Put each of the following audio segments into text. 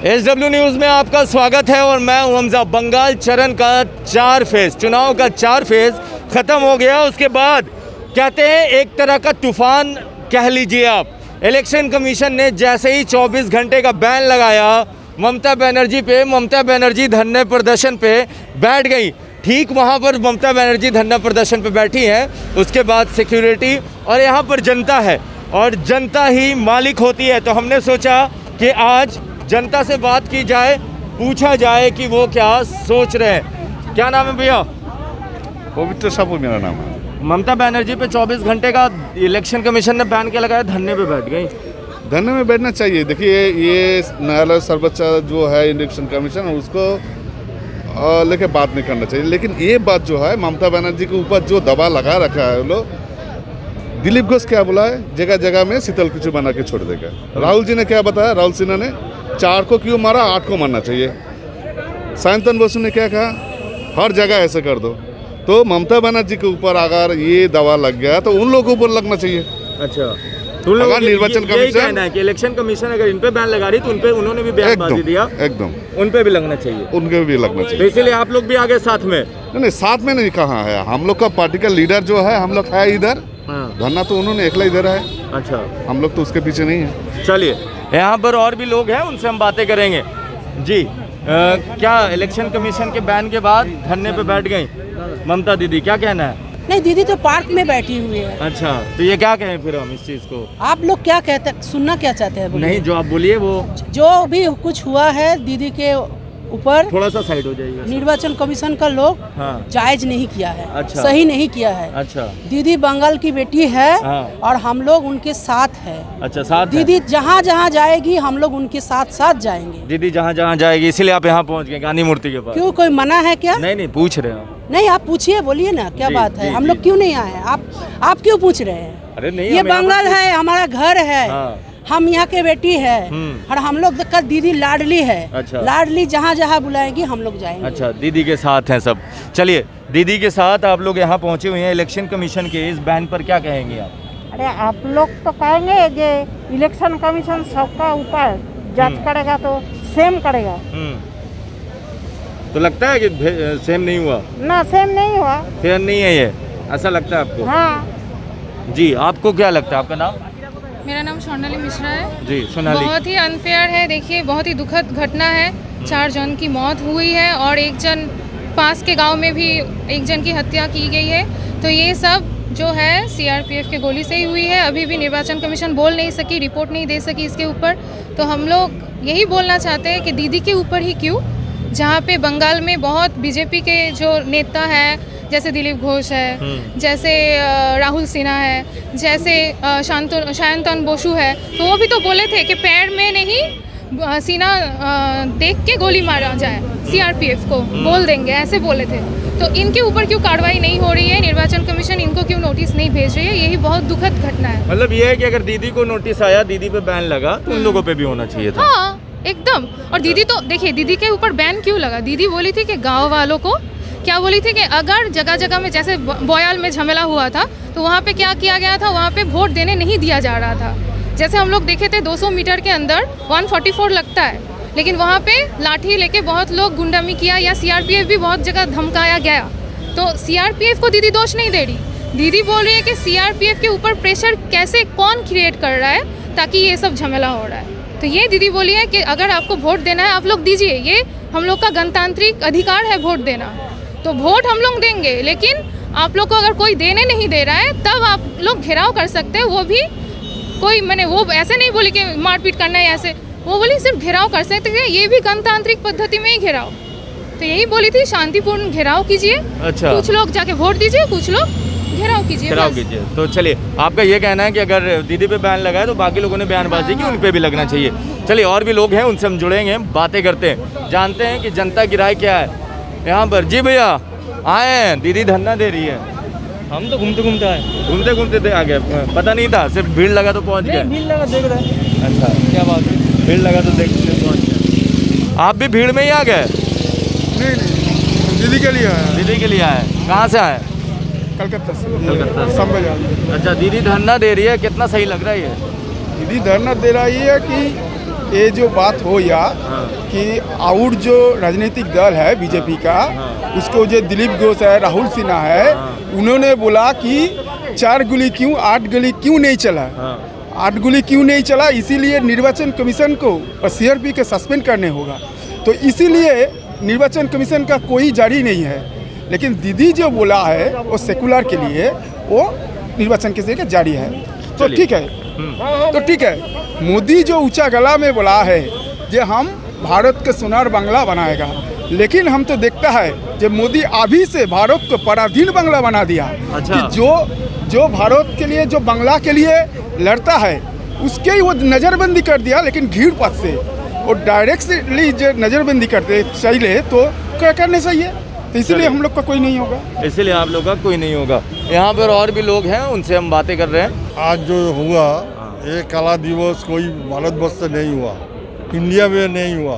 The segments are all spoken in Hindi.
SW न्यूज़ में आपका स्वागत है और मैं हूं हमजा। बंगाल चरण का 4 फेज़, चुनाव का 4 फेज़ ख़त्म हो गया। उसके बाद कहते हैं एक तरह का तूफ़ान कह लीजिए आप। इलेक्शन कमीशन ने जैसे ही 24 घंटे का बैन लगाया ममता बनर्जी पे, ममता बनर्जी धरने प्रदर्शन पे बैठ गई। ठीक वहाँ पर ममता बनर्जी धरना प्रदर्शन पे बैठी हैं, उसके बाद सिक्योरिटी और यहाँ पर जनता है और जनता ही मालिक होती है। तो हमने सोचा कि आज जनता से बात की जाए, पूछा जाए कि वो क्या सोच रहे हैं। क्या नाम है भैया? पवित्र साहू मेरा नाम है। ममता बनर्जी पे 24 घंटे का इलेक्शन कमीशन ने बैन क्या लगाया, धरने पे बैठ गई। धरने में बैठना चाहिए। देखिए, ये न्यायालय सर्वोच्च जो है इलेक्शन कमीशन, उसको लेके बात नहीं करना चाहिए। लेकिन ये बात जो है ममता बनर्जी के ऊपर जो दबाव लगा रखा है लोग, दिलीप घोष क्या बोला है, जगह जगह में शीतल कुचू बना के छोड़ देगा। राहुल जी ने क्या बताया, राहुल सिन्हा ने 4 को क्यों मारा, 8 को मारना चाहिए। सायंतन बसु ने क्या कहा, हर जगह ऐसे कर दो। तो ममता बनर्जी के ऊपर अगर ये दवा लग गया तो उन लोगों को ऊपर लगना चाहिए। अच्छा, तो लोग निर्वाचन कमीशन कहना है कि इलेक्शन कमीशन अगर इन पे बैन लगा रही तो उन पे उन्होंने भी बयानबाजी दिया, एकदम उन पे भी लगना चाहिए, उनके भी लगना चाहिए। तो इसीलिए आप लोग भी आगे साथ में? नहीं, साथ में नहीं, कहाँ है हम लोग का पार्टी का लीडर जो है, हम लोग है इधर। धरना तो उन्होंने अकेला इधर है। अच्छा, हम लोग तो उसके पीछे नहीं है। चलिए, यहाँ पर और भी लोग हैं, उनसे हम बातें करेंगे। जी, क्या इलेक्शन कमीशन के बैन के बाद धरने पे बैठ गई ममता दीदी, क्या कहना है? नहीं, दीदी तो पार्क में बैठी हुई है। अच्छा, तो ये क्या कहें फिर हम इस चीज को? आप लोग क्या कहते हैं, सुनना क्या चाहते हैं? नहीं, जो आप बोलिए वो। जो भी कुछ हुआ है दीदी के ऊपर, थोड़ा सा साइड हो जाइएगा। निर्वाचन कमीशन का लोग जायज नहीं किया है। अच्छा, सही नहीं किया है। अच्छा, दीदी बंगाल की बेटी है और हम लोग उनके साथ है। अच्छा, साथ दीदी जहाँ जहाँ जाएगी हम लोग उनके साथ साथ जाएंगे। दीदी जहाँ जहाँ जाएगी, इसीलिए आप यहाँ पहुँच गए गांधी मूर्ति के पास। क्यों, कोई मना है क्या? नहीं, पूछ रहे हैं। नहीं, आप पूछिए, बोलिए ना क्या बात है। हम लोग क्यों नहीं आए, आप क्यों पूछ रहे हैं? अरे नहीं, ये बंगाल है, हमारा घर है, हम यहाँ के बेटी है और हम लोग का दीदी लाडली है। अच्छा, लाडली जहाँ जहाँ बुलाएंगी हम लोग जाएंगे। अच्छा, दीदी के साथ हैं सब। चलिए, दीदी के साथ आप लोग यहाँ पहुँचे हुए हैं। इलेक्शन कमीशन के इस बैन पर क्या कहेंगे आप? अरे आप लोग तो कहेंगे कि इलेक्शन कमीशन सबका ऊपर जज करेगा तो सेम करेगा। तो लगता है कि सेम नहीं हुआ? ना, सेम नहीं हुआ। फेयर नहीं है ये, ऐसा लगता है आपको? हाँ जी, आपको क्या लगता है? आपका नाम? मेरा नाम सोनाली मिश्रा है। जी, सोनाली। बहुत ही अनफेयर है। देखिए, बहुत ही दुखद घटना है। 4 जन की मौत हुई है और 1 जन पास के गांव में भी 1 जन की हत्या की गई है। तो ये सब जो है CRPF के गोली से ही हुई है। अभी भी निर्वाचन कमीशन बोल नहीं सकी, रिपोर्ट नहीं दे सकी इसके ऊपर। तो हम लोग यही बोलना चाहते हैं कि दीदी के ऊपर ही क्यों, जहाँ पे बंगाल में बहुत BJP के जो नेता है, जैसे दिलीप घोष है, जैसे राहुल सिन्हा है, जैसे सायंतन बसु है, तो वो भी तो बोले थे कि पैर में नहीं सीना देख के गोली मारा जाए, CRPF को बोल देंगे, ऐसे बोले थे। तो इनके ऊपर क्यों कार्रवाई नहीं हो रही है? निर्वाचन कमीशन इनको क्यों नोटिस नहीं भेज रही है? यही बहुत दुखद घटना है। मतलब ये है कि अगर दीदी को नोटिस आया, दीदी पे बैन लगा, तो उन लोगों पे भी होना चाहिए था। हाँ, एकदम। और दीदी तो देखिए, दीदी के ऊपर बैन क्यों लगा? दीदी बोली थी कि गाँव वालों को क्या बोली थी कि अगर जगह जगह में, जैसे बोयाल में झमेला हुआ था, तो वहाँ पे क्या किया गया था, वहाँ पे वोट देने नहीं दिया जा रहा था। जैसे हम लोग देखे थे 200 मीटर के अंदर 144 लगता है, लेकिन वहाँ पे लाठी लेके बहुत लोग गुंडामी किया, या CRPF भी बहुत जगह धमकाया गया। तो CRPF को दीदी दोष नहीं दे रही। दीदी बोल रही है कि CRPF के ऊपर प्रेशर कैसे, कौन क्रिएट कर रहा है ताकि ये सब झमेला हो रहा है। तो ये दीदी बोली है कि अगर आपको वोट देना है आप लोग दीजिए, ये हम लोग का गणतांत्रिक अधिकार है वोट देना। तो वोट हम लोग देंगे, लेकिन आप लोग को अगर कोई देने नहीं दे रहा है तब आप लोग घेराव कर सकते हैं। वो भी कोई, मैंने वो ऐसे नहीं बोली कि मारपीट करना है ऐसे, वो बोली सिर्फ घेराव कर सकते हैं। ये भी गणतांत्रिक पद्धति में ही घेराव। तो यही बोली थी, शांतिपूर्ण घेराव कीजिए। अच्छा, कुछ लोग जाके वोट दीजिए, कुछ लोग घेराव कीजिए। तो चलिए, आपका ये कहना है कि अगर दीदी पे बैन लगा है तो बाकी लोगों ने बयानबाजी की, उन पे भी लगना चाहिए। चलिए, और भी लोग हैं, उनसे हम जुड़ेंगे, बातें करते हैं, जानते हैं कि जनता की राय क्या है यहाँ पर। जी भैया, आए हैं, दीदी धरना दे रही है। हम तो घूमते घूमते आए, घूमते आ गए, पता नहीं था, सिर्फ भीड़ लगा तो पहुँच गए। भीड़ लगा देख रहे हैं। अच्छा, क्या बात है, भीड़ लगा तो देखते पहुँच गए। आप भी भीड़ में ही आ गए? नहीं, दीदी के लिए आया। दीदी के लिए आए? कहाँ से आए? कलकत्ता से। कलकत्ता से। सब बाजार। अच्छा, दीदी धरना दे रही है, कितना सही लग रहा है ये? दीदी धरना दे रही है कि ये जो बात हो या कि और जो राजनीतिक दल है बीजेपी का, उसको जो दिलीप घोष है, राहुल सिन्हा है, उन्होंने बोला कि 4 गोली क्यों 8 गोली क्यों नहीं चला, 8 गोली क्यों नहीं चला, इसीलिए निर्वाचन कमीशन को और CRP के सस्पेंड करने होगा। तो इसीलिए निर्वाचन कमीशन का कोई जारी नहीं है। लेकिन दीदी जो बोला है वो सेकुलर के लिए, वो निर्वाचन के लिए जारी है। तो ठीक है, तो ठीक है। मोदी जो ऊंचा गला में बोला है कि हम भारत के सोनार बांग्ला बनाएगा, लेकिन हम तो देखता है कि मोदी अभी से भारत को पराधीन बांग्ला बना दिया। अच्छा। कि जो भारत के लिए, जो बांग्ला के लिए लड़ता है, उसके ही वो नज़रबंदी कर दिया। लेकिन घीड़ पथ से और डायरेक्टली जो नज़रबंदी करते चाहिए तो क्या करने चाहिए। तो इसलिए हम लोग का कोई नहीं होगा, इसलिए आप लोग का कोई नहीं होगा। यहाँ पर और भी लोग हैं, उनसे हम बातें कर रहे हैं। आज जो हुआ ये काला दिवस कोई भारतवर्ष से नहीं हुआ, इंडिया में नहीं हुआ।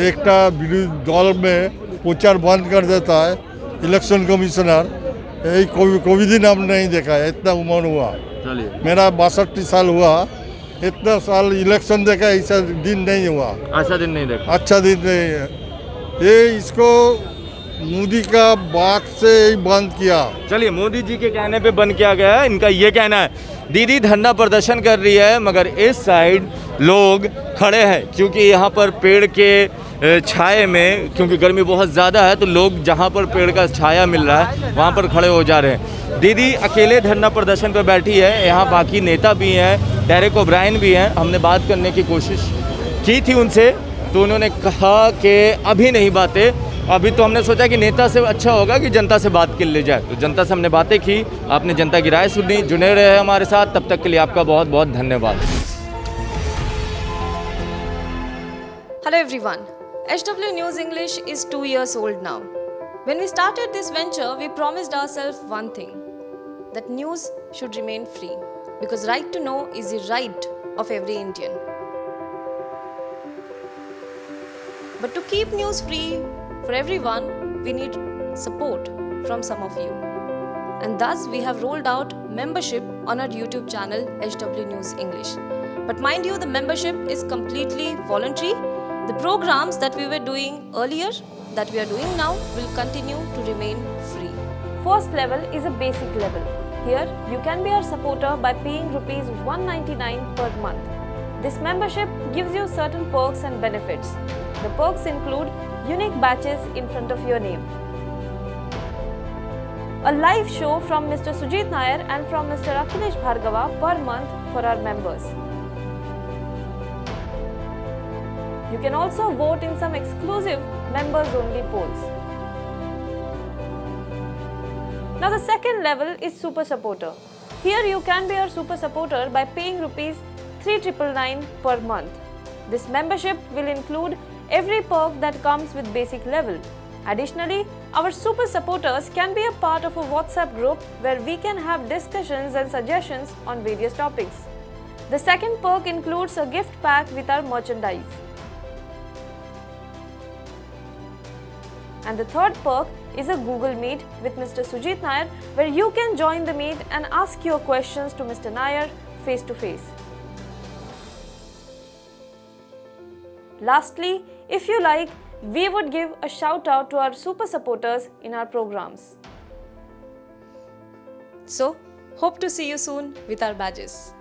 एक विरोधी दल में प्रचार बंद कर देता है इलेक्शन कमिश्नर, यही कोई दिन हम नहीं देखा है। इतना उम्र हुआ, मेरा 62 साल हुआ, इतना साल इलेक्शन देखा, ऐसा दिन नहीं हुआ। अच्छा दिन नहीं देखा, अच्छा दिन नहीं है। ये इसको मोदी का बात से ही बंद किया। चलिए, मोदी जी के कहने पे बंद किया गया है, इनका ये कहना है। दीदी धरना प्रदर्शन कर रही है, मगर इस साइड लोग खड़े हैं क्योंकि यहाँ पर पेड़ के छाए में, क्योंकि गर्मी बहुत ज़्यादा है, तो लोग जहाँ पर पेड़ का छाया मिल रहा है वहाँ पर खड़े हो जा रहे हैं। दीदी अकेले धरना प्रदर्शन पर बैठी है, यहाँ बाकी नेता भी हैं, डेरेक ओब्रायन भी हैं। हमने बात करने की कोशिश की थी उनसे, तो उन्होंने कहा कि अभी नहीं बातें, अभी तो हमने सोचा कि नेता से अच्छा होगा कि जनता से बात कर ली जाए। तो जनता से हमने बातें की, आपने जनता की राय सुनी, जुड़े रहे हमारे साथ। तब तक के लिए आपका बहुत बहुत धन्यवाद। Hello everyone. HW News English is 2 years old now. When we started this venture, we promised ourselves one thing, that news should remain free, because right to know is the right of every Indian. But to keep news free for everyone, we need support from some of you. And thus we have rolled out membership on our YouTube channel HW News English. But mind you, the membership is completely voluntary. The programs that we were doing earlier, that we are doing now, will continue to remain free. First level is a basic level. Here you can be our supporter by paying rupees 199 per month. This membership gives you certain perks and benefits. The perks include unique badges in front of your name, a live show from Mr. Sujit Nair and from Mr. Akhilesh Bhargava per month for our members. You can also vote in some exclusive members only polls. Now the second level is Super Supporter. Here you can be our Super Supporter by paying rupees 3,999 per month. This membership will include every perk that comes with basic level. Additionally, our super supporters can be a part of a WhatsApp group where we can have discussions and suggestions on various topics. The second perk includes a gift pack with our merchandise. And the third perk is a Google Meet with Mr. Sujit Nair, where you can join the meet and ask your questions to Mr. Nair face to face. Lastly, if you like, we would give a shout out to our super supporters in our programs. So, hope to see you soon with our badges.